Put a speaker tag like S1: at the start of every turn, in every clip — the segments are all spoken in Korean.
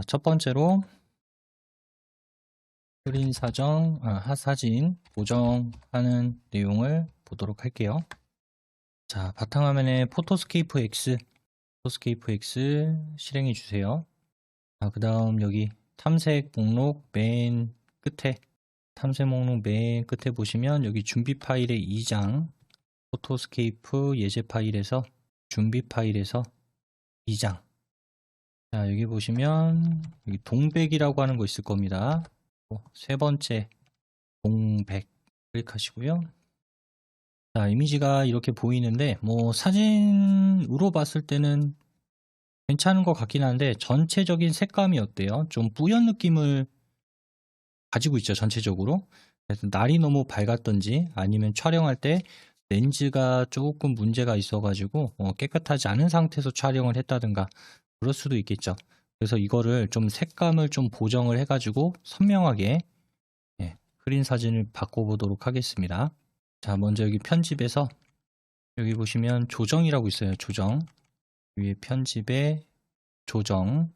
S1: 첫 번째로 스크린 사진 보정하는 내용을 보도록 할게요. 자, 바탕화면에 포토스케이프 X 실행해 주세요. 그 다음 여기 탐색 목록 맨 끝에 보시면 여기 준비 파일의 2장 포토스케이프 예제 파일에서 준비 파일에서 2장. 자, 여기 보시면 여기 동백이라고 하는 거 있을 겁니다. 세 번째 동백 클릭하시고요. 자, 이미지가 이렇게 보이는데 뭐 사진으로 봤을 때는 괜찮은 것 같긴 한데 전체적인 색감이 어때요? 좀 뿌연 느낌을 가지고 있죠, 전체적으로. 그래서 날이 너무 밝았던지 아니면 촬영할 때 렌즈가 조금 문제가 있어가지고 깨끗하지 않은 상태에서 촬영을 했다든가 그럴 수도 있겠죠. 그래서 이거를 좀 색감을 좀 보정을 해가지고 선명하게 스크린 사진을 바꿔보도록 하겠습니다. 자, 먼저 여기 편집에서 여기 보시면 조정이라고 있어요. 조정. 위에 편집에 조정.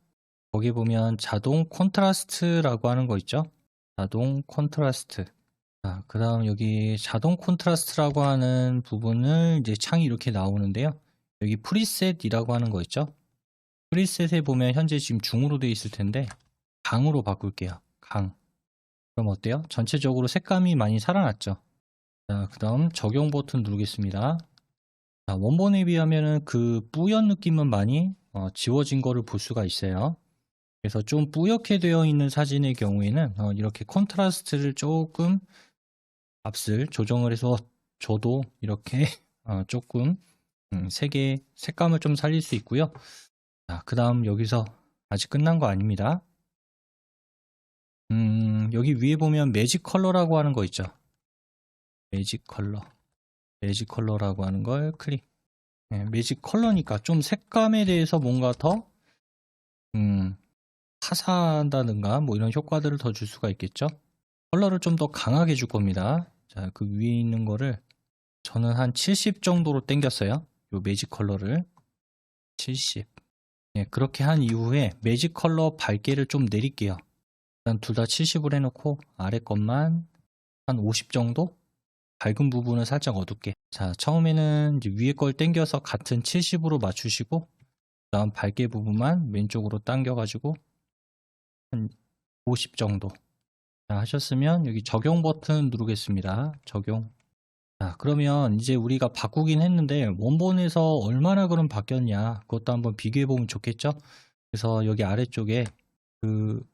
S1: 거기 보면 자동 콘트라스트라고 하는 거 있죠. 자동 콘트라스트. 자, 그 다음 여기 자동 콘트라스트라고 하는 부분을 이제 창이 이렇게 나오는데요. 여기 프리셋이라고 하는 거 있죠. 프리셋에 보면 현재 지금 중으로 되어 있을 텐데 강으로 바꿀게요. 강. 그럼 어때요? 전체적으로 색감이 많이 살아났죠. 자, 그 다음 적용 버튼 누르겠습니다. 자, 원본에 비하면은 그 뿌연 느낌은 많이 지워진 거를 볼 수가 있어요. 그래서 좀 뿌옇게 되어 있는 사진의 경우에는 이렇게 컨트라스트를 조금 값을 조정을 해서 저도 이렇게 조금 색의 색감을 좀 살릴 수 있고요. 자, 그 다음 여기서 아직 끝난 거 아닙니다. 여기 위에 보면 매직 컬러라고 하는 거 있죠. 매직 컬러라고 하는 걸 클릭. 매직 컬러니까 좀 색감에 대해서 뭔가 더 화사하다든가 뭐 이런 효과들을 더 줄 수가 있겠죠. 컬러를 좀 더 강하게 줄 겁니다. 자, 그 위에 있는 거를 저는 한 70 정도로 당겼어요. 요 매직 컬러를 70. 그렇게 한 이후에 매직 컬러 밝기를 좀 내릴게요. 일단 둘 다 70으로 해놓고 아래 것만 한 50 정도? 밝은 부분은 살짝 어둡게. 자, 처음에는 이제 위에 걸 당겨서 같은 70으로 맞추시고 그다음 밝게 부분만 왼쪽으로 당겨가지고 한 50 정도. 자, 하셨으면 여기 적용 버튼 누르겠습니다. 적용. 자, 그러면 이제 우리가 바꾸긴 했는데 원본에서 얼마나 그럼 바뀌었냐 그것도 한번 비교해 보면 좋겠죠. 그래서 여기 아래쪽에 그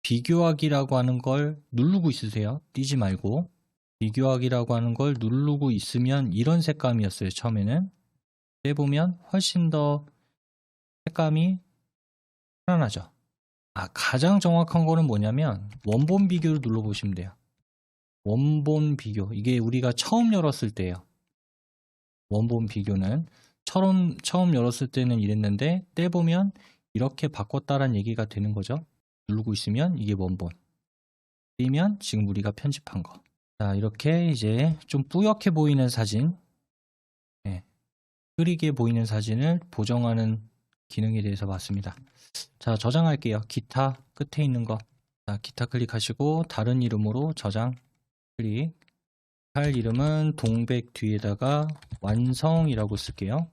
S1: 비교하기라고 하는 걸 누르고 있으세요. 띄지 말고 비교하기라고 하는 걸 누르고 있으면 이런 색감이었어요. 처음에는 해보면 훨씬 더 색감이 편안하죠. 가장 정확한 거는 뭐냐면 원본 비교를 눌러보시면 돼요. 원본 비교. 이게 우리가 처음 열었을 때예요. 원본 비교는 처음 열었을 때는 이랬는데 떼보면 이렇게 바꿨다라는 얘기가 되는 거죠. 누르고 있으면 이게 원본. 띄면 지금 우리가 편집한 거. 자, 이렇게 이제 좀 뿌옇게 보이는 사진, 흐리게 보이는 사진을 보정하는 기능에 대해서 봤습니다. 자, 저장할게요. 기타 끝에 있는 거. 자, 기타 클릭하시고 다른 이름으로 저장 클릭. 파일 이름은 동백 뒤에다가 완성이라고 쓸게요.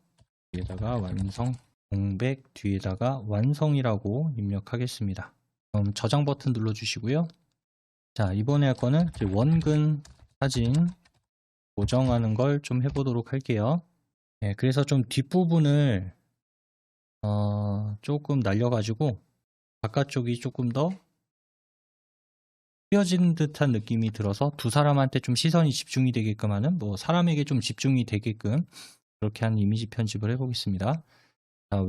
S1: 뒤에다가 완성, 동백 뒤에다가 완성이라고 입력하겠습니다. 그럼 저장 버튼 눌러주시고요. 자, 이번에 할 거는 원근 사진 보정하는 걸 좀 해보도록 할게요. 그래서 좀 뒷부분을 조금 날려가지고 바깥쪽이 조금 더 휘어진 듯한 느낌이 들어서 두 사람한테 좀 시선이 집중이 되게끔 하는, 뭐 사람에게 좀 집중이 되게끔 그렇게 하는 이미지 편집을 해보겠습니다. 자,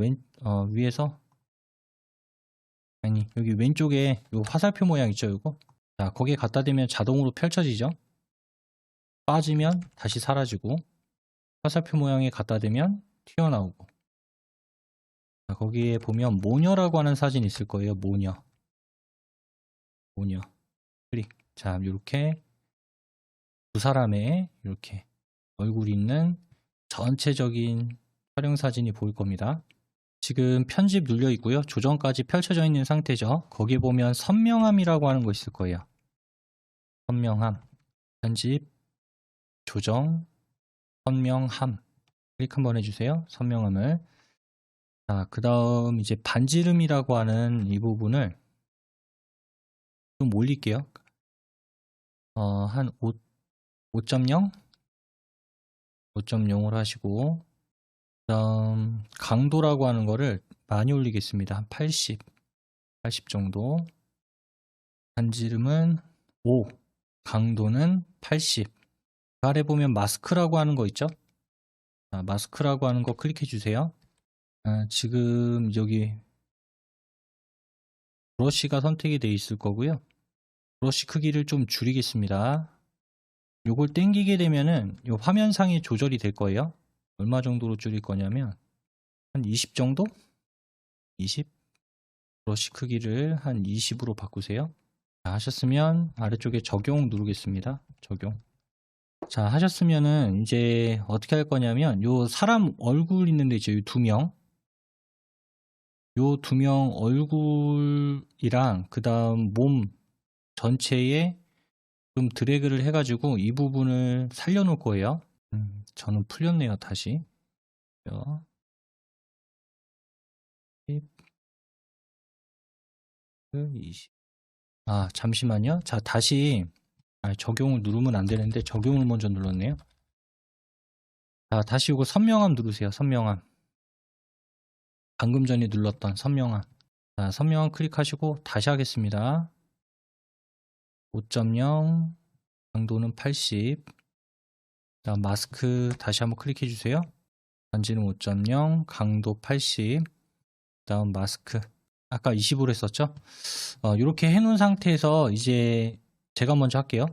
S1: 위에서 여기 왼쪽에 요 화살표 모양 있죠, 요거. 자, 거기에 갖다 대면 자동으로 펼쳐지죠. 빠지면 다시 사라지고 화살표 모양에 갖다 대면 튀어나오고. 자, 거기에 보면 모녀라고 하는 사진이 있을 거예요. 모녀 클릭. 자, 이렇게 두 사람의 이렇게 얼굴이 있는 전체적인 촬영 사진이 보일 겁니다. 지금 편집 눌려 있고요. 조정까지 펼쳐져 있는 상태죠. 거기 보면 선명함이라고 하는 거 있을 거예요. 선명함, 편집, 조정, 선명함. 클릭 한번 해주세요. 선명함을. 자, 그 다음 이제 반지름이라고 하는 이 부분을 좀 올릴게요. 한 5.0? 5.0으로 하시고, 그 다음 강도라고 하는 거를 많이 올리겠습니다. 한 80 정도. 반지름은 5, 강도는 80. 아래 보면 마스크라고 하는 거 있죠? 마스크라고 하는 거 클릭해 주세요. 지금 여기 브러쉬가 선택이 되어 있을 거고요. 브러쉬 크기를 좀 줄이겠습니다. 요걸 땡기게 되면은 요 화면상에 조절이 될 거예요. 얼마 정도로 줄일 거냐면 한 20 정도? 20? 브러쉬 크기를 한 20으로 바꾸세요. 자, 하셨으면 아래쪽에 적용 누르겠습니다. 적용. 자, 하셨으면은 이제 어떻게 할 거냐면 요 사람 얼굴 있는데 이제 두 명, 요 두 명 얼굴이랑 그 다음 몸 전체에 좀 드래그를 해가지고 이 부분을 살려놓을 거예요. 저는 풀렸네요. 다시 20. 잠시만요. 자, 다시 적용을 누르면 안 되는데 적용을 먼저 눌렀네요. 자, 다시 이거 선명함 누르세요. 선명함. 방금 전에 눌렀던 선명함. 자, 선명함 클릭하시고 다시 하겠습니다. 5.0, 강도는 80. 다음 마스크 다시 한번 클릭해 주세요. 반지는 5.0, 강도 80. 다음 마스크 아까 20으로 했었죠? 이렇게 해놓은 상태에서 이제 제가 먼저 할게요.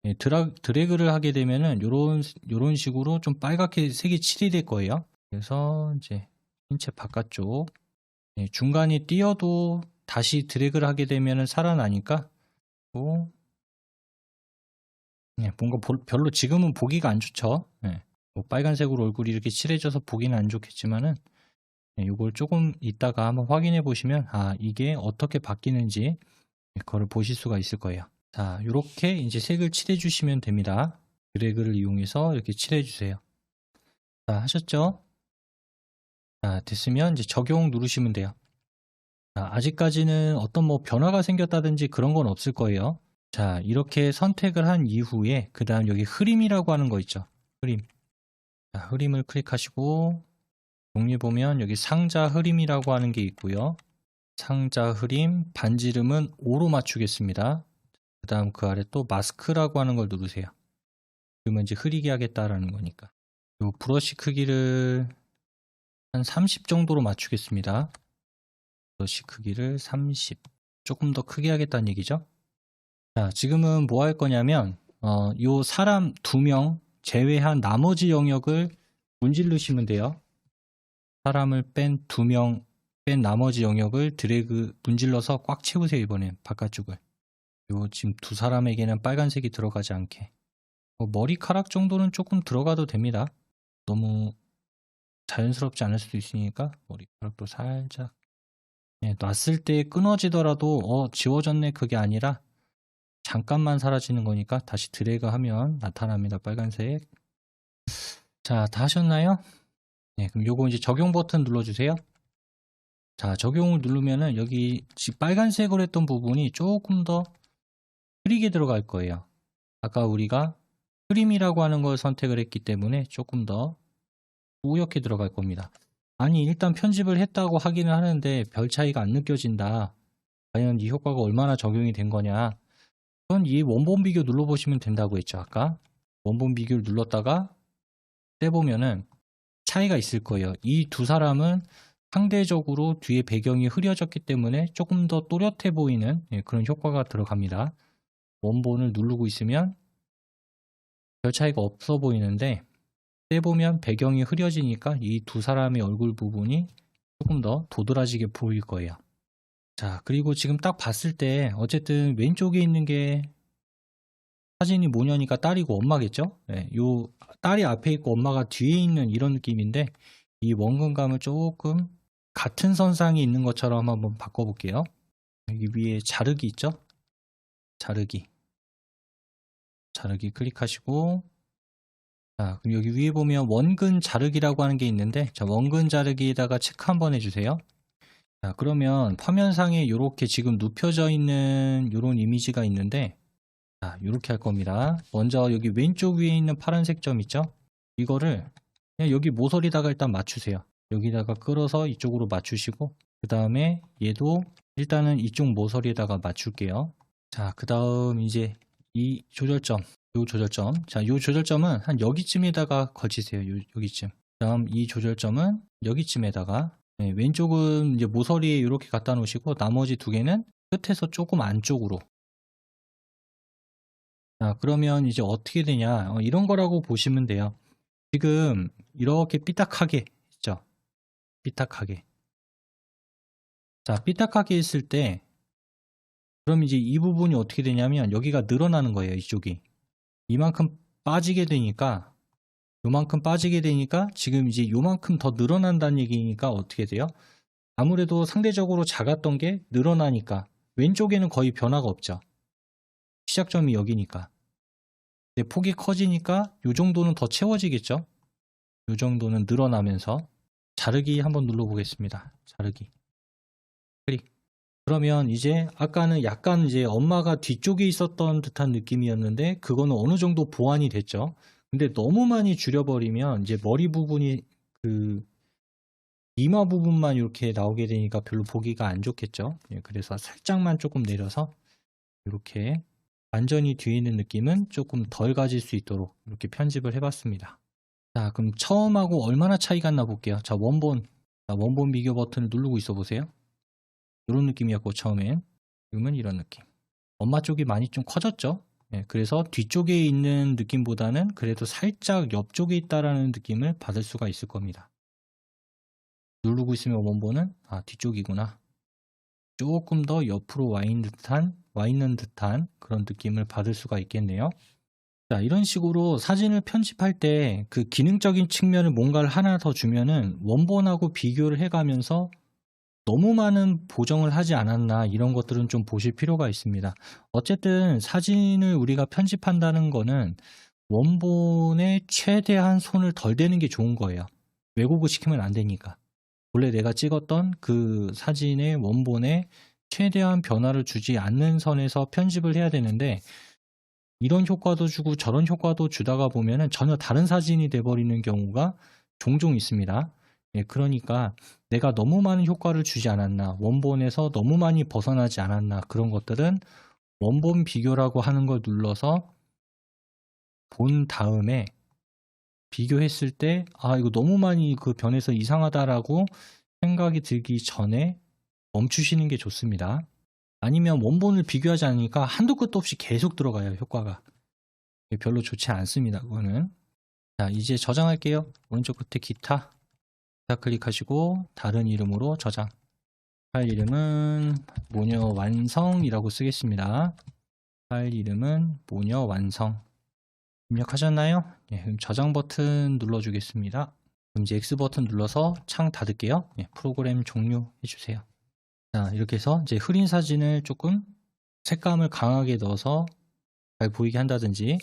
S1: 예, 드래그를 하게 되면은 요런 식으로 좀 빨갛게 색이 칠이 될 거예요. 그래서 이제 신체 바깥쪽 중간에 띄어도 다시 드래그를 하게 되면은 살아나니까 뭔가 별로 지금은 보기가 안 좋죠. 뭐 빨간색으로 얼굴이 이렇게 칠해져서 보기는 안 좋겠지만은 이걸 조금 이따가 한번 확인해 보시면 이게 어떻게 바뀌는지 그거를 보실 수가 있을 거예요. 자, 이렇게 이제 색을 칠해 주시면 됩니다. 드래그를 이용해서 이렇게 칠해 주세요. 자, 하셨죠? 자, 됐으면 이제 적용 누르시면 돼요. 자, 아직까지는 어떤 뭐 변화가 생겼다든지 그런 건 없을 거예요. 자, 이렇게 선택을 한 이후에 그 다음 여기 흐림이라고 하는 거 있죠. 흐림. 자, 흐림을 클릭하시고 종류에 보면 여기 상자 흐림이라고 하는 게 있고요. 상자 흐림 반지름은 5로 맞추겠습니다. 그 다음 그 아래 또 마스크라고 하는 걸 누르세요. 그러면 이제 흐리게 하겠다라는 거니까. 요 브러쉬 크기를 한 30 정도로 맞추겠습니다. 브러쉬 크기를 30. 조금 더 크게 하겠다는 얘기죠. 자, 지금은 뭐 할 거냐면 요 사람 2명 제외한 나머지 영역을 문지르시면 돼요. 사람을 뺀 2명 뺀 나머지 영역을 드래그 문질러서 꽉 채우세요. 이번엔 바깥쪽을. 요 지금 두 사람에게는 빨간색이 들어가지 않게. 머리카락 정도는 조금 들어가도 됩니다. 너무 자연스럽지 않을 수도 있으니까 머리카락도 살짝 놨을 때 끊어지더라도 지워졌네 그게 아니라 잠깐만 사라지는 거니까 다시 드래그 하면 나타납니다. 빨간색. 자, 다 하셨나요? 그럼 요거 이제 적용 버튼 눌러주세요. 자, 적용을 누르면은 여기 빨간색으로 했던 부분이 조금 더 흐리게 들어갈 거예요. 아까 우리가 흐림이라고 하는 걸 선택을 했기 때문에 조금 더 뿌옇게 들어갈 겁니다. 아니, 일단 편집을 했다고 하기는 하는데 별 차이가 안 느껴진다. 과연 이 효과가 얼마나 적용이 된 거냐. 그건 이 원본 비교 눌러보시면 된다고 했죠. 아까 원본 비교를 눌렀다가 떼보면은 차이가 있을 거예요. 이 두 사람은 상대적으로 뒤에 배경이 흐려졌기 때문에 조금 더 또렷해 보이는 그런 효과가 들어갑니다. 원본을 누르고 있으면 별 차이가 없어 보이는데 떼보면 배경이 흐려지니까 이 두 사람의 얼굴 부분이 조금 더 도드라지게 보일 거예요. 자, 그리고 지금 딱 봤을 때 어쨌든 왼쪽에 있는 게 사진이 모녀니까 딸이고 엄마겠죠? 요 딸이 앞에 있고 엄마가 뒤에 있는 이런 느낌인데 이 원근감을 조금 같은 선상에 있는 것처럼 한번 바꿔볼게요. 여기 위에 자르기 있죠? 자르기 클릭하시고, 자, 그럼 여기 위에 보면 원근 자르기라고 하는 게 있는데, 자, 원근 자르기에다가 체크 한번 해주세요. 자, 그러면 화면상에 이렇게 지금 눕혀져 있는 이런 이미지가 있는데, 자, 이렇게 할 겁니다. 먼저 여기 왼쪽 위에 있는 파란색 점 있죠? 이거를 그냥 여기 모서리다가 일단 맞추세요. 여기다가 끌어서 이쪽으로 맞추시고, 그 다음에 얘도 일단은 이쪽 모서리에다가 맞출게요. 자, 그 다음 이제 이 조절점, 요 조절점. 자, 요 조절점은 한 여기쯤에다가 걸치세요. 여기쯤. 다음 이 조절점은 여기쯤에다가, 네, 왼쪽은 이제 모서리에 이렇게 갖다 놓으시고, 나머지 두 개는 끝에서 조금 안쪽으로. 자, 그러면 이제 어떻게 되냐, 이런 거라고 보시면 돼요. 지금 이렇게 삐딱하게 있죠? 삐딱하게. 자, 삐딱하게 했을 때, 그럼 이제 이 부분이 어떻게 되냐면 여기가 늘어나는 거예요. 이쪽이 이만큼 빠지게 되니까, 요만큼 빠지게 되니까 지금 이제 요만큼 더 늘어난다는 얘기니까 어떻게 돼요? 아무래도 상대적으로 작았던 게 늘어나니까 왼쪽에는 거의 변화가 없죠. 시작점이 여기니까. 근데 폭이 커지니까 요 정도는 더 채워지겠죠. 요 정도는 늘어나면서. 자르기 한번 눌러보겠습니다. 자르기 클릭. 그러면 이제 아까는 약간 이제 엄마가 뒤쪽에 있었던 듯한 느낌이었는데, 그거는 어느 정도 보완이 됐죠. 근데 너무 많이 줄여버리면 이제 머리 부분이, 그 이마 부분만 이렇게 나오게 되니까 별로 보기가 안 좋겠죠. 예, 그래서 살짝만 조금 내려서 이렇게 완전히 뒤에 있는 느낌은 조금 덜 가질 수 있도록 이렇게 편집을 해봤습니다. 자, 그럼 처음하고 얼마나 차이가 나 볼게요. 자, 원본 비교 버튼을 누르고 있어 보세요. 이런 느낌이었고 처음엔, 지금은 이런 느낌. 엄마 쪽이 많이 좀 커졌죠. 예, 그래서 뒤쪽에 있는 느낌보다는 그래도 살짝 옆쪽에 있다라는 느낌을 받을 수가 있을 겁니다. 누르고 있으면 원본은 뒤쪽이구나, 조금 더 옆으로 와 있는 듯한 그런 느낌을 받을 수가 있겠네요. 자, 이런 식으로 사진을 편집할 때 그 기능적인 측면을 뭔가를 하나 더 주면은 원본하고 비교를 해가면서 너무 많은 보정을 하지 않았나, 이런 것들은 좀 보실 필요가 있습니다. 어쨌든 사진을 우리가 편집한다는 거는 원본에 최대한 손을 덜 대는 게 좋은 거예요. 왜곡을 시키면 안 되니까. 원래 내가 찍었던 그 사진의 원본에 최대한 변화를 주지 않는 선에서 편집을 해야 되는데, 이런 효과도 주고 저런 효과도 주다가 보면은 전혀 다른 사진이 돼버리는 경우가 종종 있습니다. 예, 그러니까 내가 너무 많은 효과를 주지 않았나, 원본에서 너무 많이 벗어나지 않았나, 그런 것들은 원본 비교라고 하는 걸 눌러서 본 다음에 비교했을 때, 이거 너무 많이 그 변해서 이상하다라고 생각이 들기 전에 멈추시는 게 좋습니다. 아니면 원본을 비교하지 않으니까 한도 끝도 없이 계속 들어가요, 효과가. 별로 좋지 않습니다, 그거는. 자, 이제 저장할게요. 오른쪽 끝에 기타 클릭하시고 다른 이름으로 저장. 파일 이름은 모녀 완성이라고 쓰겠습니다. 파일 이름은 모녀 완성. 입력하셨나요? 예, 그럼 저장 버튼 눌러주겠습니다. 그럼 이제 X 버튼 눌러서 창 닫을게요. 예, 프로그램 종료 해주세요. 자, 이렇게 해서 이제 흐린 사진을 조금 색감을 강하게 넣어서 잘 보이게 한다든지,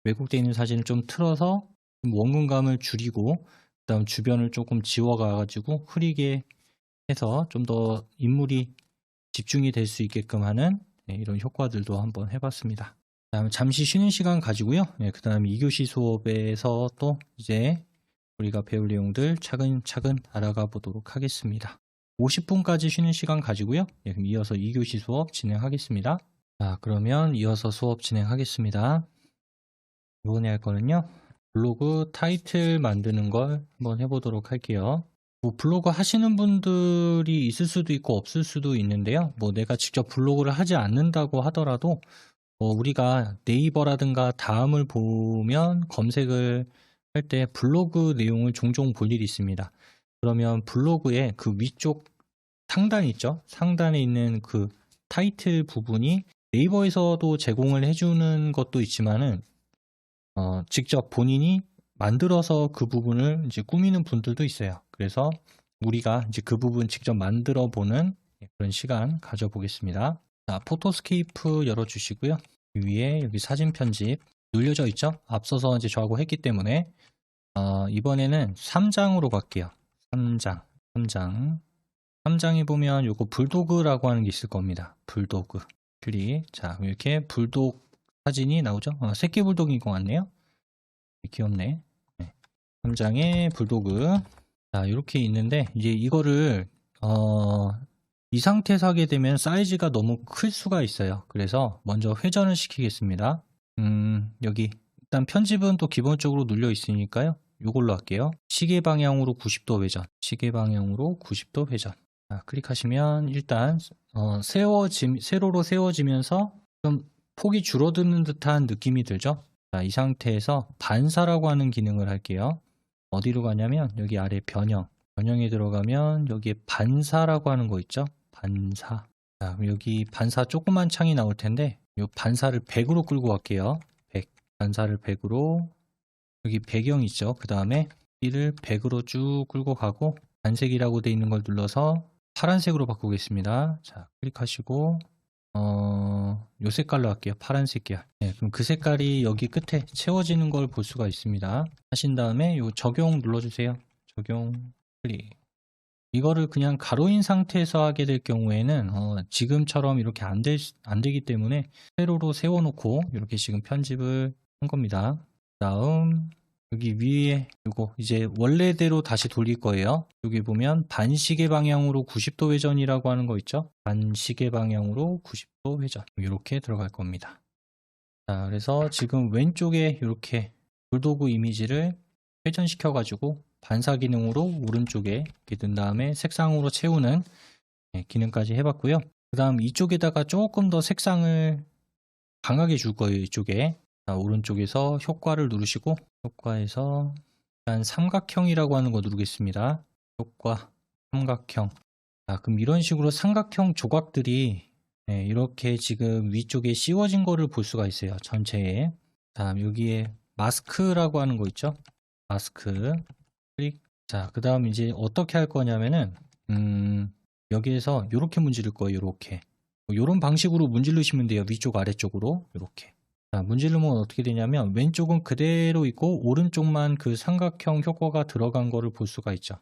S1: 왜곡되어 있는 사진을 좀 틀어서 원근감을 줄이고, 그 다음 주변을 조금 지워가지고 흐리게 해서 좀 더 인물이 집중이 될 수 있게끔 하는, 이런 효과들도 한번 해봤습니다. 다음 잠시 쉬는 시간 가지고요. 그 다음에 2교시 수업에서 또 이제 우리가 배울 내용들 차근차근 알아가 보도록 하겠습니다. 50분까지 쉬는 시간 가지고요. 그럼 이어서 2교시 수업 진행하겠습니다. 자, 그러면 이어서 수업 진행하겠습니다. 이번에 할 거는요, 블로그 타이틀 만드는 걸 한번 해보도록 할게요. 뭐 블로그 하시는 분들이 있을 수도 있고 없을 수도 있는데요. 뭐 내가 직접 블로그를 하지 않는다고 하더라도 우리가 네이버라든가 다음을 보면 검색을 할 때 블로그 내용을 종종 볼 일이 있습니다. 그러면 블로그의 그 위쪽 상단 있죠? 상단에 있는 그 타이틀 부분이 네이버에서도 제공을 해주는 것도 있지만은 직접 본인이 만들어서 그 부분을 이제 꾸미는 분들도 있어요. 그래서 우리가 이제 그 부분 직접 만들어 보는 그런 시간 가져보겠습니다. 자, 포토스케이프 열어주시고요. 위에 여기 사진 편집 눌려져 있죠? 앞서서 이제 저하고 했기 때문에 이번에는 3장으로 갈게요. 3장에 보면 요거 불도그라고 하는 게 있을 겁니다. 불도그 클릭. 자, 이렇게 불독 사진이 나오죠? 새끼 불독인 것 같네요. 귀엽네. 네. 3장에 불도그. 자, 이렇게 있는데 이제 이거를 이 상태에서 하게 되면 사이즈가 너무 클 수가 있어요. 그래서 먼저 회전을 시키겠습니다. 여기 일단 편집은 또 기본적으로 눌려 있으니까요. 이걸로 할게요. 시계 방향으로 90도 회전. 시계 방향으로 90도 회전. 자, 클릭하시면 일단 세로로 세워지면서 좀 폭이 줄어드는 듯한 느낌이 들죠. 자, 이 상태에서 반사라고 하는 기능을 할게요. 어디로 가냐면 여기 아래 변형에 들어가면 여기에 반사라고 하는 거 있죠. 반사. 자, 여기 반사 조그만 창이 나올 텐데 이 반사를 100으로 끌고 갈게요. 100. 반사를 100으로. 여기 배경 있죠. 그 다음에 이를 100으로 쭉 끌고 가고 단색이라고 되어 있는 걸 눌러서 파란색으로 바꾸겠습니다. 자, 클릭하시고 요 색깔로 할게요. 파란색 계열. 네, 그럼 그 색깔이 여기 끝에 채워지는 걸 볼 수가 있습니다. 하신 다음에 요 적용 눌러주세요. 적용 클릭. 이거를 그냥 가로인 상태에서 하게 될 경우에는 지금처럼 이렇게 안 되기 때문에 세로로 세워놓고 이렇게 지금 편집을 한 겁니다. 다음 여기 위에 이거 이제 원래대로 다시 돌릴 거예요. 여기 보면 반시계 방향으로 90도 회전이라고 하는 거 있죠. 반시계 방향으로 90도 회전 이렇게 들어갈 겁니다. 자, 그래서 지금 왼쪽에 이렇게 불도그 이미지를 회전시켜 가지고 반사 기능으로 오른쪽에 이렇게 둔 다음에 색상으로 채우는 기능까지 해봤고요. 그 다음 이쪽에다가 조금 더 색상을 강하게 줄 거예요. 이쪽에. 자, 오른쪽에서 효과를 누르시고 효과에서 일단 삼각형이라고 하는 거 누르겠습니다. 효과 삼각형. 자, 그럼 이런 식으로 삼각형 조각들이 이렇게 지금 위쪽에 씌워진 거를 볼 수가 있어요. 전체에. 다음 여기에 마스크라고 하는 거 있죠. 마스크 클릭. 자, 그 다음 이제 어떻게 할 거냐면은 여기에서 이렇게 문지를 거예요. 이렇게 이런 방식으로 문지르시면 돼요. 위쪽 아래쪽으로 이렇게. 자, 문지르면 어떻게 되냐면 왼쪽은 그대로 있고 오른쪽만 그 삼각형 효과가 들어간 거를 볼 수가 있죠.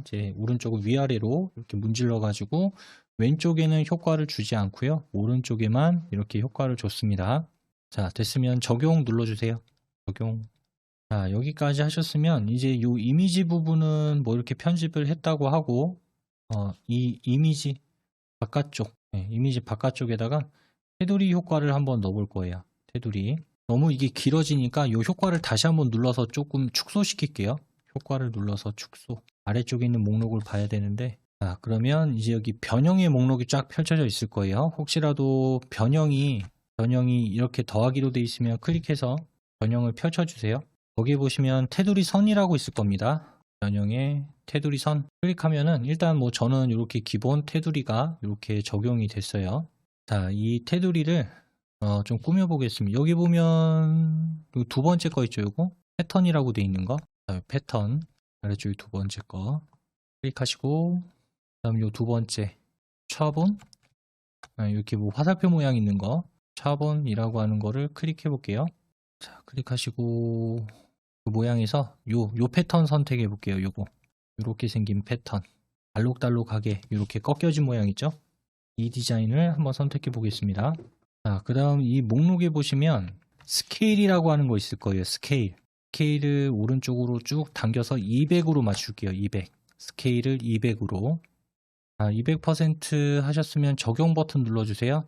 S1: 이제 오른쪽을 위아래로 이렇게 문질러 가지고 왼쪽에는 효과를 주지 않고요. 오른쪽에만 이렇게 효과를 줬습니다. 자, 됐으면 적용 눌러주세요. 적용. 자, 여기까지 하셨으면 이제 이 이미지 부분은 뭐 이렇게 편집을 했다고 하고 이 이미지 바깥쪽 이미지 바깥쪽에다가 테두리 효과를 한번 넣어볼 거예요. 테두리. 너무 이게 길어지니까 이 효과를 다시 한번 눌러서 조금 축소시킬게요. 효과를 눌러서 축소. 아래쪽에 있는 목록을 봐야 되는데 자, 그러면 이제 여기 변형의 목록이 쫙 펼쳐져 있을 거예요. 혹시라도 변형이 이렇게 더하기로 돼 있으면 클릭해서 변형을 펼쳐주세요. 거기 보시면 테두리 선이라고 있을 겁니다. 변형의 테두리 선 클릭하면은 일단 뭐 저는 이렇게 기본 테두리가 이렇게 적용이 됐어요. 자, 이 테두리를 좀 꾸며 보겠습니다. 여기 보면 두 번째 거 있죠. 요거 패턴이라고 돼 있는 거. 자, 패턴 아래쪽에 두 번째 거 클릭하시고 그다음 요 두 번째 차본 이렇게 뭐 화살표 모양 있는 거 차본이라고 하는 거를 클릭해 볼게요. 자, 클릭하시고 그 모양에서 요 패턴 선택해 볼게요. 요거 이렇게 생긴 패턴 알록달록하게 이렇게 꺾여진 모양 있죠. 이 디자인을 한번 선택해 보겠습니다. 자, 그 다음 이 목록에 보시면 스케일이라고 하는 거 있을 거예요. 스케일을 오른쪽으로 쭉 당겨서 200으로 맞출게요. 200 스케일을 200으로 200% 하셨으면 적용 버튼 눌러주세요.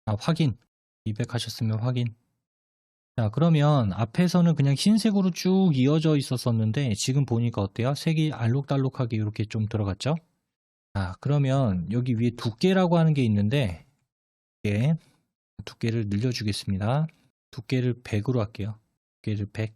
S1: 확인 200 하셨으면 확인. 자, 그러면 앞에서는 그냥 흰색으로 쭉 이어져 있었었는데 지금 보니까 어때요? 색이 알록달록하게 이렇게 좀 들어갔죠? 자, 그러면 여기 위에 두께라고 하는 게 있는데 두께를 늘려주겠습니다. 두께를 100으로 할게요. 두께를 100.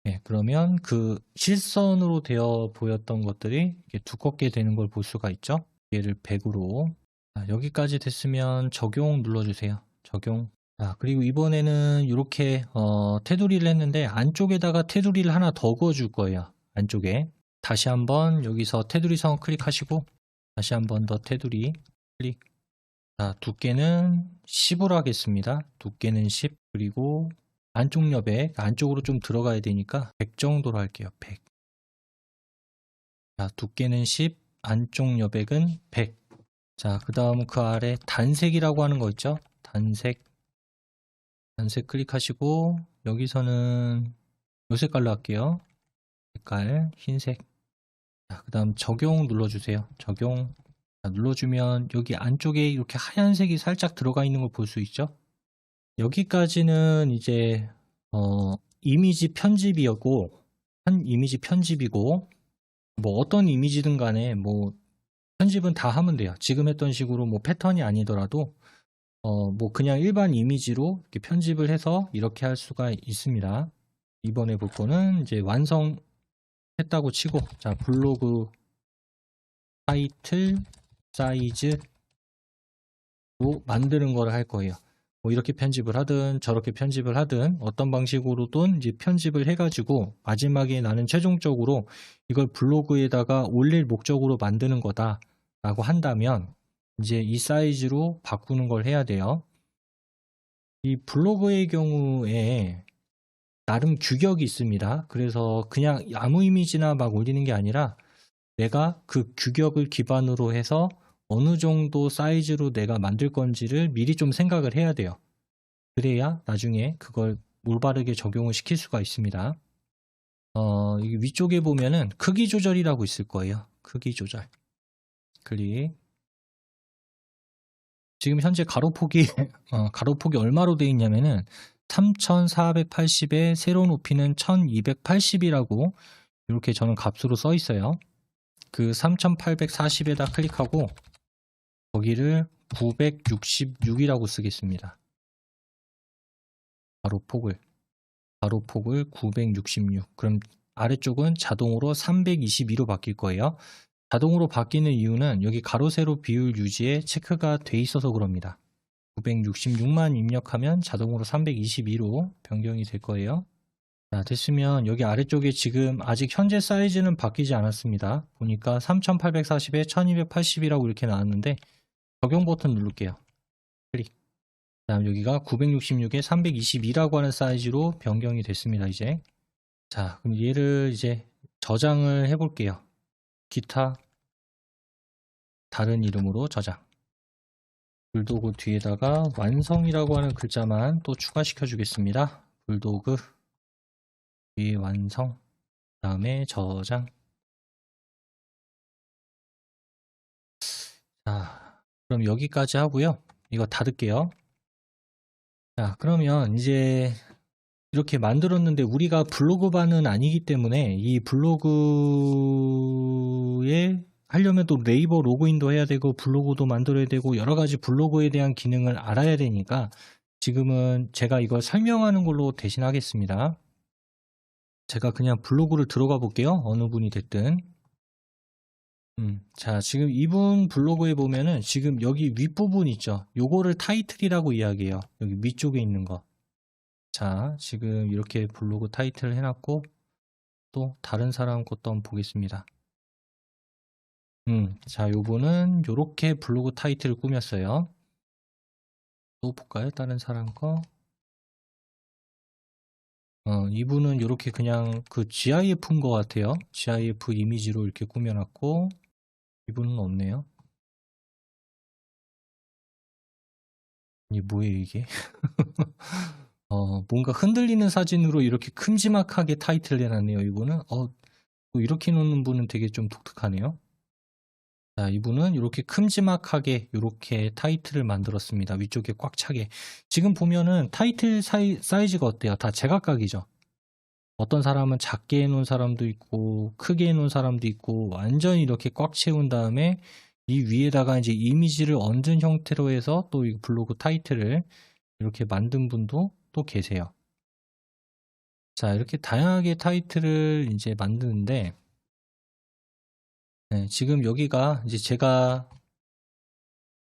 S1: 네, 그러면 그 실선으로 되어 보였던 것들이 이렇게 두껍게 되는 걸 볼 수가 있죠? 두께를 100으로. 자, 여기까지 됐으면 적용 눌러주세요. 적용. 자, 그리고 이번에는 이렇게 테두리를 했는데 안쪽에다가 테두리를 하나 더 그어줄 거예요. 안쪽에. 다시 한번 여기서 테두리 선 클릭하시고 다시 한번 더 테두리 클릭. 자, 두께는 10으로 하겠습니다. 두께는 10, 그리고 안쪽 여백, 안쪽으로 좀 들어가야 되니까 100 정도로 할게요. 100. 자, 두께는 10, 안쪽 여백은 100. 자, 그 다음 그 아래 단색이라고 하는 거 있죠? 단색 클릭하시고 여기서는 요 색깔로 할게요. 색깔 흰색. 자, 그 다음 적용 눌러주세요. 적용. 자, 눌러주면 여기 안쪽에 이렇게 하얀색이 살짝 들어가 있는 걸 볼 수 있죠? 여기까지는 이제 이미지 편집이었고, 한 이미지 편집이고, 뭐 어떤 이미지든 간에 뭐 편집은 다 하면 돼요. 지금 했던 식으로 뭐 패턴이 아니더라도 뭐 그냥 일반 이미지로 이렇게 편집을 해서 이렇게 할 수가 있습니다. 이번에 볼 거는 이제 완성했다고 치고, 자, 블로그 타이틀 사이즈로 만드는 거를 할 거예요. 뭐 이렇게 편집을 하든 저렇게 편집을 하든 어떤 방식으로든 이제 편집을 해가지고 마지막에 나는 최종적으로 이걸 블로그에다가 올릴 목적으로 만드는 거다 라고 한다면 이제 이 사이즈로 바꾸는 걸 해야 돼요. 이 블로그의 경우에 나름 규격이 있습니다. 그래서 그냥 아무 이미지나 막 올리는 게 아니라 내가 그 규격을 기반으로 해서 어느 정도 사이즈로 내가 만들 건지를 미리 좀 생각을 해야 돼요. 그래야 나중에 그걸 올바르게 적용을 시킬 수가 있습니다. 위쪽에 보면은 크기 조절이라고 있을 거예요. 크기 조절. 클릭. 지금 현재 가로폭이 가로폭이 얼마로 되어 있냐면은 3480에 세로 높이는 1280이라고 이렇게 저는 값으로 써 있어요. 그 3840에다 클릭하고 거기를 966이라고 쓰겠습니다. 가로폭을 966. 그럼 아래쪽은 자동으로 322로 바뀔 거예요. 자동으로 바뀌는 이유는 여기 가로 세로 비율 유지에 체크가 돼 있어서 그럽니다. 966만 입력하면 자동으로 322로 변경이 될 거예요. 자, 됐으면 여기 아래쪽에 지금 아직 현재 사이즈는 바뀌지 않았습니다. 보니까 3840에 1280이라고 이렇게 나왔는데 적용 버튼 누를게요. 클릭. 다음 여기가 966에 322라고 하는 사이즈로 변경이 됐습니다. 이제 자, 그럼 얘를 이제 저장을 해볼게요. 기타 다른 이름으로 저장. 불도그 뒤에다가 완성이라고 하는 글자만 또 추가시켜 주겠습니다. 불도그 뒤에 완성, 다음에 저장. 자, 그럼 여기까지 하고요. 이거 닫을게요. 자, 그러면 이제 이렇게 만들었는데 우리가 블로그반은 아니기 때문에 이 블로그에 하려면 또 네이버 로그인도 해야 되고 블로그도 만들어야 되고 여러 가지 블로그에 대한 기능을 알아야 되니까 지금은 제가 이걸 설명하는 걸로 대신하겠습니다. 제가 그냥 블로그를 들어가 볼게요. 어느 분이 됐든. 자, 지금 이분 블로그에 보면은 지금 여기 윗부분 있죠. 요거를 타이틀이라고 이야기해요. 여기 위쪽에 있는 거. 자, 지금 이렇게 블로그 타이틀을 해놨고 또 다른 사람 것도 한번 보겠습니다. 자, 요분은 요렇게 블로그 타이틀을 꾸몄어요. 또 볼까요? 다른 사람 거. 이분은 요렇게 그냥 그 GIF인 것 같아요. GIF 이미지로 이렇게 꾸며놨고 이분은 없네요. 이게 뭐예요 이게? 뭔가 흔들리는 사진으로 이렇게 큼지막하게 타이틀을 해놨네요. 이분은 이렇게 놓는 분은 되게 좀 독특하네요. 자, 이분은 이렇게 큼지막하게 이렇게 타이틀을 만들었습니다. 위쪽에 꽉 차게. 지금 보면은 타이틀 사이즈가 어때요? 다 제각각이죠. 어떤 사람은 작게 해놓은 사람도 있고 크게 해놓은 사람도 있고 완전히 이렇게 꽉 채운 다음에 이 위에다가 이제 이미지를 얹은 형태로 해서 또 이 블로그 타이틀을 이렇게 만든 분도 또 계세요. 자, 이렇게 다양하게 타이틀을 이제 만드는데 네, 지금 여기가 이제 제가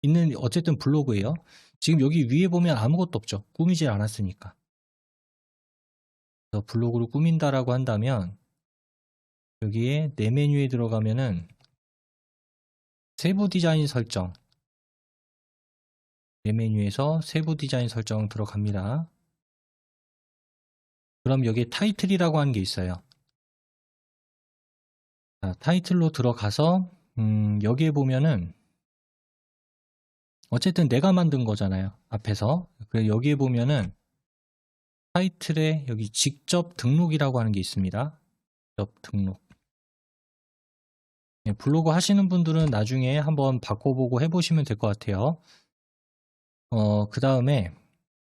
S1: 있는 어쨌든 블로그예요. 지금 여기 위에 보면 아무것도 없죠. 꾸미질 않았으니까. 그래서 블로그를 꾸민다라고 한다면 여기에 내 메뉴에 들어가면은 세부 디자인 설정, 내 메뉴에서 세부 디자인 설정 들어갑니다. 그럼 여기에 타이틀이라고 하는 게 있어요. 자, 타이틀로 들어가서 여기에 보면은 어쨌든 내가 만든 거잖아요. 앞에서. 그래서 여기에 보면은 타이틀에 여기 직접 등록이라고 하는 게 있습니다. 직접 등록. 블로그 하시는 분들은 나중에 한번 바꿔보고 해보시면 될 것 같아요. 그 다음에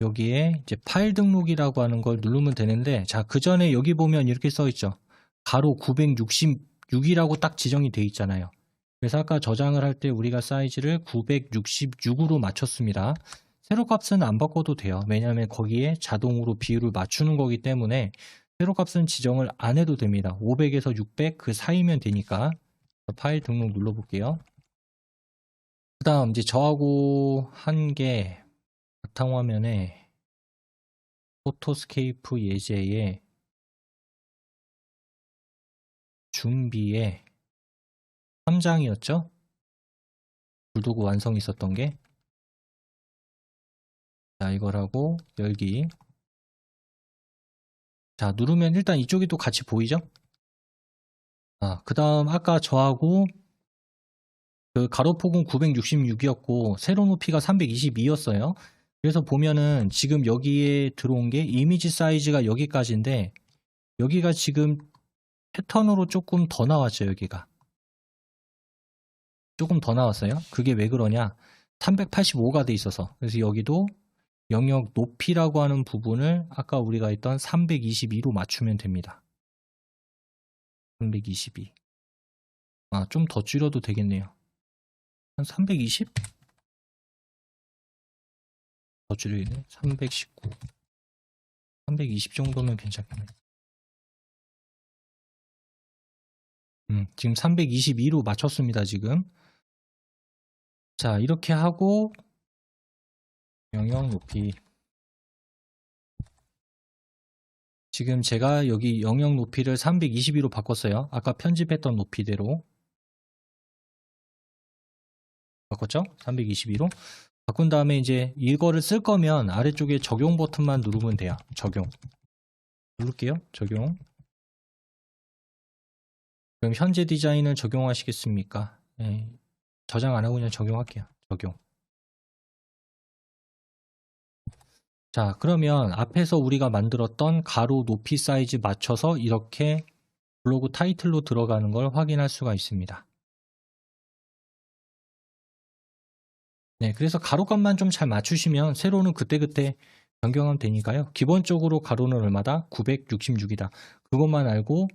S1: 여기에 이제 파일 등록이라고 하는 걸 누르면 되는데, 자, 그 전에 여기 보면 이렇게 써 있죠. 가로 966이라고 딱 지정이 돼 있잖아요. 그래서 아까 저장을 할 때 우리가 사이즈를 966으로 맞췄습니다. 세로 값은 안 바꿔도 돼요. 왜냐하면 거기에 자동으로 비율을 맞추는 거기 때문에 세로 값은 지정을 안 해도 됩니다. 500에서 600 그 사이면 되니까. 파일 등록 눌러볼게요. 그 다음 이제 저하고 한 게 바탕화면에 포토스케이프 예제에 준비에 3장이었죠? 불도구 완성 있었던 게. 자, 이걸 하고 열기. 자, 누르면 일단 이쪽이 또 같이 보이죠? 그 다음 아까 저하고 그 가로폭은 966이었고 세로 높이가 322였어요. 그래서 보면은 지금 여기에 들어온 게 이미지 사이즈가 여기까지인데 여기가 지금 패턴으로 조금 더 나왔죠. 여기가 조금 더 나왔어요. 그게 왜 그러냐, 385가 돼 있어서. 그래서 여기도 영역 높이라고 하는 부분을 아까 우리가 했던 322로 맞추면 됩니다. 322. 좀 더 줄여도 되겠네요. 한 320? 더 줄이네. 319. 320 정도면 괜찮겠네. 지금 322로 맞췄습니다. 지금. 자, 이렇게 하고 영역 높이. 지금 제가 여기 영역 높이를 322로 바꿨어요. 아까 편집했던 높이대로 바꿨죠? 322로 바꾼 다음에 이제 이거를 쓸 거면 아래쪽에 적용 버튼만 누르면 돼요. 적용 누를게요. 적용. 그럼 현재 디자인을 적용하시겠습니까? 네, 저장 안 하고 그냥 적용할게요. 적용. 자, 그러면 앞에서 우리가 만들었던 가로 높이 사이즈 맞춰서 이렇게 블로그 타이틀로 들어가는 걸 확인할 수가 있습니다. 네, 그래서 가로값만 좀 잘 맞추시면 세로는 그때그때 변경하면 되니까요. 기본적으로 가로는 얼마다? 966이다. 그것만 알고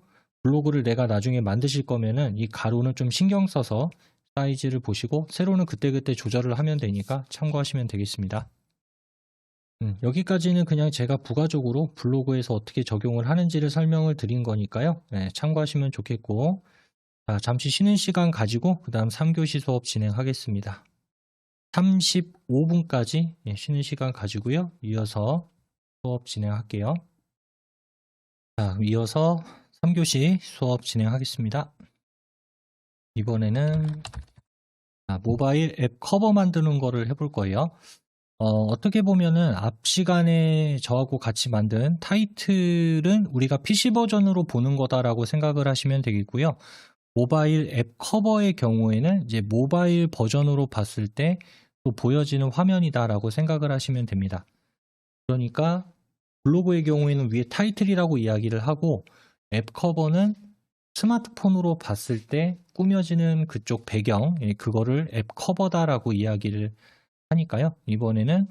S1: 블로그를 내가 나중에 만드실 거면은 이 가로는 좀 신경 써서 사이즈를 보시고 세로는 그때그때 조절을 하면 되니까 참고하시면 되겠습니다. 여기까지는 그냥 제가 부가적으로 블로그에서 어떻게 적용을 하는지를 설명을 드린 거니까요. 네, 참고하시면 좋겠고, 자, 잠시 쉬는 시간 가지고 그 다음 3교시 수업 진행하겠습니다. 35분까지 쉬는 시간 가지고요. 이어서 수업 진행할게요. 자, 이어서 3교시 수업 진행하겠습니다. 이번에는 모바일 앱 커버 만드는 거를 해볼 거예요. 어떻게 보면은 앞 시간에 저하고 같이 만든 타이틀은 우리가 PC 버전으로 보는 거다라고 생각을 하시면 되겠고요. 모바일 앱 커버의 경우에는 이제 모바일 버전으로 봤을 때 또 보여지는 화면이다라고 생각을 하시면 됩니다. 그러니까 블로그의 경우에는 위에 타이틀이라고 이야기를 하고 앱 커버는 스마트폰으로 봤을 때 꾸며지는 그쪽 배경, 그거를 앱 커버다라고 이야기를 하니까요. 이번에는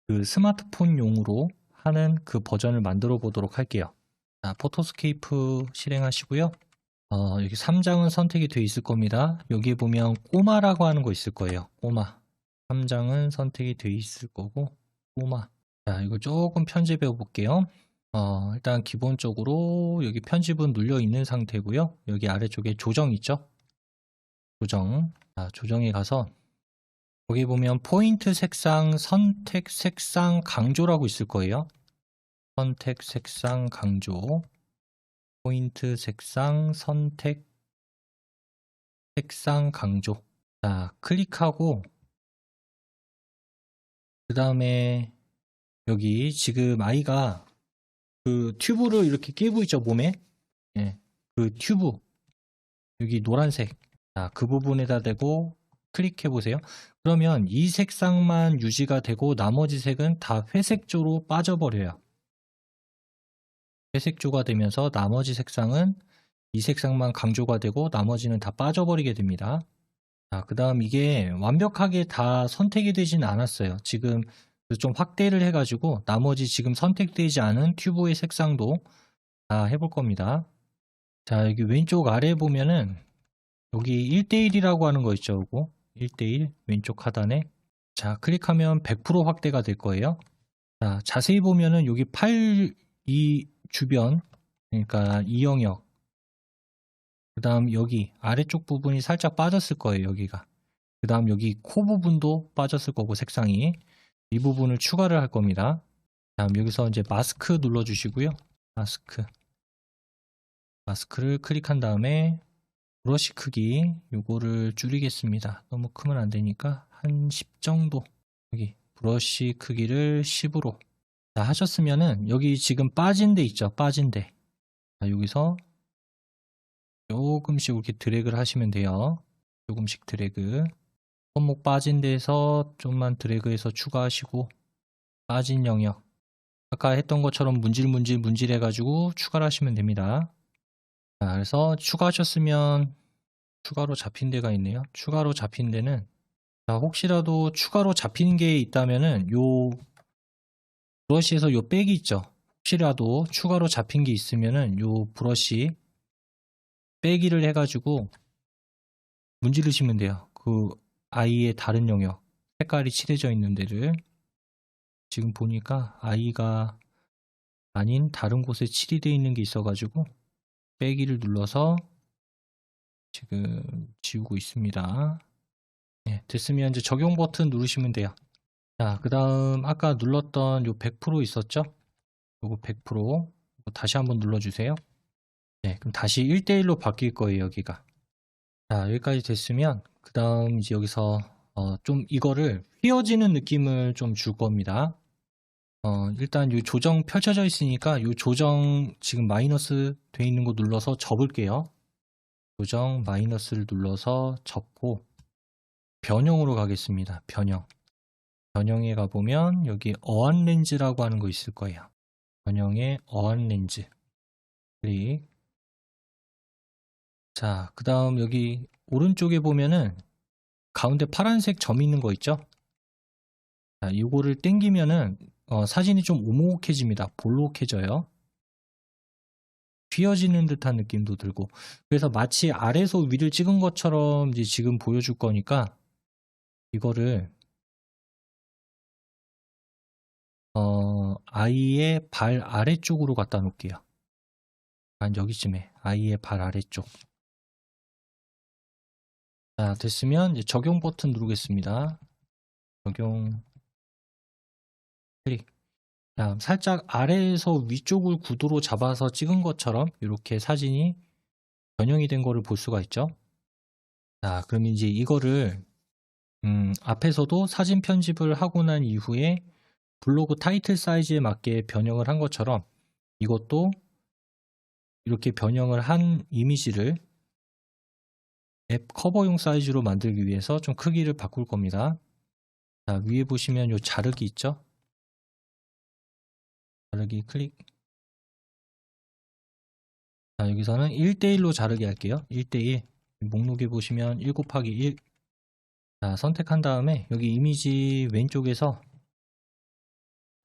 S1: 그 스마트폰용으로 하는 그 버전을 만들어 보도록 할게요. 자, 포토스케이프 실행하시고요. 여기 3장은 선택이 되어 있을 겁니다. 여기에 보면 꼬마라고 하는 거 있을 거예요. 꼬마. 3장은 선택이 되어 있을 거고, 꼬마. 자, 이거 조금 편집해 볼게요. 일단 기본적으로 여기 편집은 눌려 있는 상태고요. 여기 아래쪽에 조정 있죠? 조정. 자, 조정에 가서 거기 보면 포인트 색상, 선택 색상 강조라고 있을 거예요. 선택 색상 강조. 포인트 색상 선택 색상 강조. 자, 클릭하고 그 다음에 여기 지금 아이가 그 튜브를 이렇게 끼고 있죠, 몸에. 예, 그 튜브 여기 노란색, 자, 그 부분에다 대고 클릭해 보세요. 그러면 이 색상만 유지가 되고 나머지 색은 다 회색조로 빠져버려요. 회색조가 되면서 나머지 색상은 이 색상만 강조가 되고 나머지는 다 빠져버리게 됩니다. 자, 그 다음 이게 완벽하게 다 선택이 되진 않았어요. 지금 좀 확대를 해가지고 나머지 지금 선택되지 않은 튜브의 색상도 다 해볼 겁니다. 자, 여기 왼쪽 아래에 보면은 여기 1대1이라고 하는 거 있죠. 이거 1대1 왼쪽 하단에. 자, 클릭하면 100% 확대가 될 거예요. 자, 자세히 보면은 여기 팔 이 주변, 그러니까 이 영역, 그 다음 여기 아래쪽 부분이 살짝 빠졌을 거예요. 여기가. 그 다음 여기 코 부분도 빠졌을 거고 색상이. 이 부분을 추가를 할 겁니다. 다음 여기서 이제 마스크 눌러주시고요. 마스크를 클릭한 다음에 브러쉬 크기 요거를 줄이겠습니다. 너무 크면 안 되니까 한 10 정도. 여기 브러쉬 크기를 10으로. 자, 하셨으면은 여기 지금 빠진 데 있죠. 빠진 데. 자, 여기서 조금씩 이렇게 드래그를 하시면 돼요. 조금씩 드래그. 손목 빠진 데에서 좀만 드래그해서 추가하시고, 빠진 영역. 아까 했던 것처럼 문질 해가지고 추가를 하시면 됩니다. 자, 그래서 추가하셨으면 추가로 잡힌 데가 있네요. 추가로 잡힌 데는, 자, 혹시라도 추가로 잡힌 게 있다면은 요 브러쉬에서 요 백이 있죠. 혹시라도 추가로 잡힌 게 있으면은 요 브러쉬 빼기를 해가지고 문지르시면 돼요. 그 아이의 다른 영역, 색깔이 칠해져 있는 데를. 지금 보니까 아이가 아닌 다른 곳에 칠이 되어 있는 게 있어가지고 빼기를 눌러서 지금 지우고 있습니다. 네, 됐으면 이제 적용 버튼 누르시면 돼요. 자, 그 다음 아까 눌렀던 요 100% 있었죠? 요거 100% 다시 한번 눌러주세요. 네, 그럼 다시 1대1로 바뀔 거예요, 여기가. 자, 여기까지 됐으면 그 다음 이제 여기서 좀 이거를 휘어지는 느낌을 좀 줄 겁니다. 일단 이 조정 펼쳐져 있으니까 이 조정 지금 마이너스 돼 있는 거 눌러서 접을게요. 조정 마이너스를 눌러서 접고 변형으로 가겠습니다. 변형에 가보면 여기 어안 렌즈라고 하는 거 있을 거예요. 변형에 어안 렌즈 클릭. 자, 그 다음 여기 오른쪽에 보면은 가운데 파란색 점 있는 거 있죠? 자, 이거를 땡기면은 사진이 좀 오목해집니다. 볼록해져요. 휘어지는 듯한 느낌도 들고. 그래서 마치 아래에서 위를 찍은 것처럼 이제 지금 보여줄 거니까 이거를 아이의 발 아래쪽으로 갖다 놓을게요. 한 여기쯤에 아이의 발 아래쪽. 자, 됐으면 이제 적용 버튼 누르겠습니다. 적용 클릭. 자, 살짝 아래에서 위쪽을 구도로 잡아서 찍은 것처럼 이렇게 사진이 변형이 된 거를 볼 수가 있죠. 자, 그럼 이제 이거를 앞에서도 사진 편집을 하고 난 이후에 블로그 타이틀 사이즈에 맞게 변형을 한 것처럼 이것도 이렇게 변형을 한 이미지를 앱 커버용 사이즈로 만들기 위해서 좀 크기를 바꿀 겁니다. 자, 위에 보시면 요 자르기 있죠? 자르기 클릭. 자, 여기서는 1대1로 자르기 할게요. 1대1. 목록에 보시면 1 곱하기 1. 자, 선택한 다음에 여기 이미지 왼쪽에서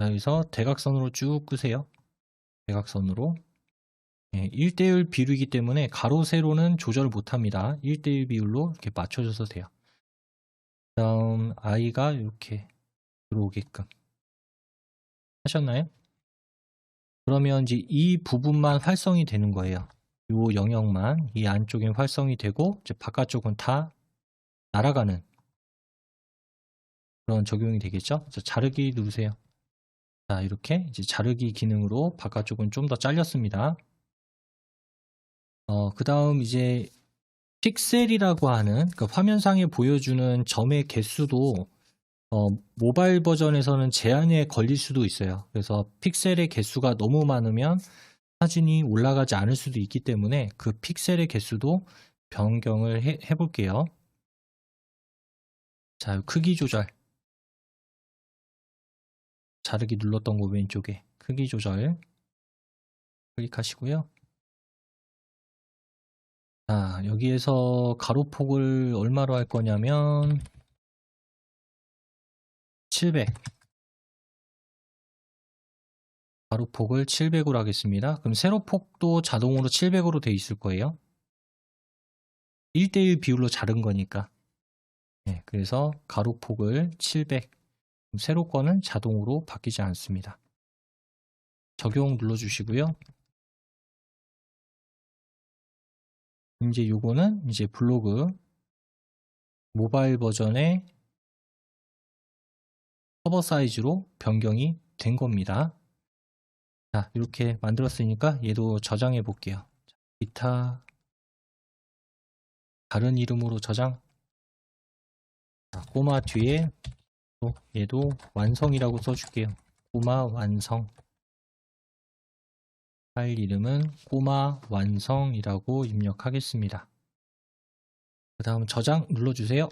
S1: 자, 여기서 대각선으로 쭉 끄세요. 대각선으로. 1대1 비율이기 때문에 가로 세로는 조절을 못합니다. 1대1 비율로 이렇게 맞춰줘서 돼요. 그 다음 아이가 이렇게 들어오게끔 하셨나요? 그러면 이제 이 부분만 활성이 되는 거예요. 이 영역만 이 안쪽에 활성이 되고 이제 바깥쪽은 다 날아가는 그런 적용이 되겠죠. 자, 자르기 누르세요. 자, 이렇게 이제 자르기 기능으로 바깥쪽은 좀 더 잘렸습니다. 그 다음 이제 픽셀이라고 하는 그 화면상에 보여주는 점의 개수도 모바일 버전에서는 제한에 걸릴 수도 있어요. 그래서 픽셀의 개수가 너무 많으면 사진이 올라가지 않을 수도 있기 때문에 그 픽셀의 개수도 변경을 해볼게요. 자, 크기 조절. 자르기 눌렀던 거 왼쪽에 크기 조절 클릭하시고요. 자, 여기에서 가로폭을 얼마로 할 거냐면 700. 가로폭을 700으로 하겠습니다. 그럼 세로폭도 자동으로 700으로 돼 있을 거예요. 1대1 비율로 자른 거니까. 네, 그래서 가로폭을 700. 세로 거는 자동으로 바뀌지 않습니다. 적용 눌러주시고요. 이제 요거는 이제 블로그 모바일 버전의 커버 사이즈로 변경이 된 겁니다. 자, 이렇게 만들었으니까 얘도 저장해 볼게요. 기타 다른 이름으로 저장. 자, 꼬마 뒤에 또 얘도 완성이라고 써줄게요. 꼬마 완성. 파일 이름은 꼬마 완성이라고 입력하겠습니다. 그 다음 저장 눌러주세요.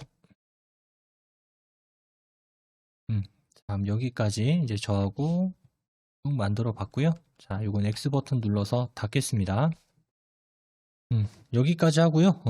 S1: 다음 여기까지 이제 저하고 쭉 만들어 봤고요. 자, 이건 X 버튼 눌러서 닫겠습니다. 여기까지 하고요.